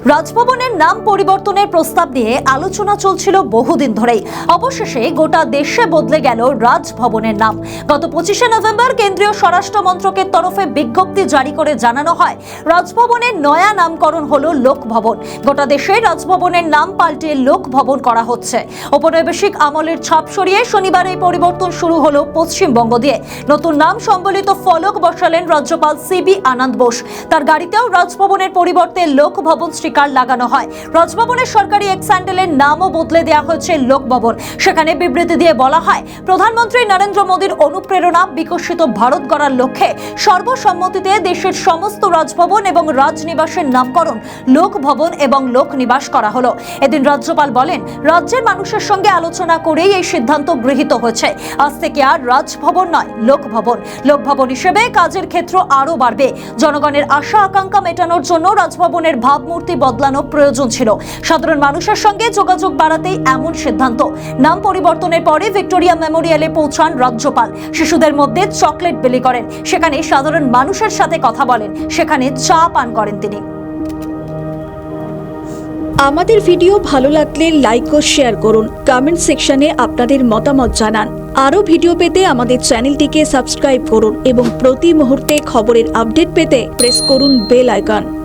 রাজভবনের নাম পরিবর্তনের প্রস্তাব নিয়ে আলোচনা চলছিল বহুদিন ধরেই। অবশেষে গোটা দেশে বদলে গেল রাজভবনের নাম। গত 25শে নভেম্বর কেন্দ্রীয় স্বরাষ্ট্র মন্ত্রকের তরফে বিজ্ঞপ্তি জারি করে জানানো হয় রাজভবনের নয়া নামকরণ হলো লোকভবন। গোটা দেশে রাজভবনের নাম পাল্টে লোকভবন করা হচ্ছে। ঔপনিবেশিক আমলের ছাপ সরিয়ে শনিবার এই পরিবর্তন শুরু হলো পশ্চিমবঙ্গ দিয়ে। নতুন নাম সম্বলিত ফলক বসালেন রাজ্যপাল সিবি আনন্দ বোস। তার গাড়িতেও রাজভবনের পরিবর্তে লোকভবন স্টিকার লাগানো হয়। রাজভবনের সরকারি এক্স হ্যান্ডেলের নামও বদলে দেওয়া হয়েছে লোকভবন। সেখানে বিবৃতি দিয়ে বলা হয়, প্রধানমন্ত্রী নরেন্দ্র মোদীর অনুপ্রেরণা বিকশিত ভারত গড়ার লক্ষ্যে সর্বসম্মতিতে দেশের সমস্ত রাজভবন এবং রাজনিবাসের নামকরণ লোকভবন এবং লোকনিবাস করা হলো। এদিন রাজ্যপাল বলেন, রাজ্যের মানুষের সঙ্গে আলোচনা করেই এই সিদ্ধান্ত গৃহীত হয়েছে। আজ থেকে আর রাজভবন নয়, লোকভবন। লোকভবন হিসেবে কাজের ক্ষেত্র আরো বাড়বে। জনগণের আশা আকাঙ্ক্ষা মেটানোর জন্য রাজভবনের ভাবমূর্তি বদলানো প্রয়োজন ছিল। সাধারণ মানুষের সঙ্গে যোগাযোগ বাড়াতেই এমন সিদ্ধান্ত। নাম পরিবর্তনের পরে ভিক্টোরিয়া মেমোরিয়ালে পৌঁছান রাজ্যপাল। শিশুদের মধ্যে চকলেট বিলি করেন। সেখানে সাধারণ মানুষের সাথে কথা বলেন। সেখানে চা পান করেন তিনি। আমাদের ভিডিও ভালো লাগলে লাইক ও শেয়ার করুন। কমেন্ট সেকশনে আপনাদের মতামত জানান। আরও ভিডিও পেতে আমাদের চ্যানেলটিকে সাবস্ক্রাইব করুন এবং প্রতি মুহূর্তে খবরের আপডেট পেতে প্রেস করুন বেল আইকন।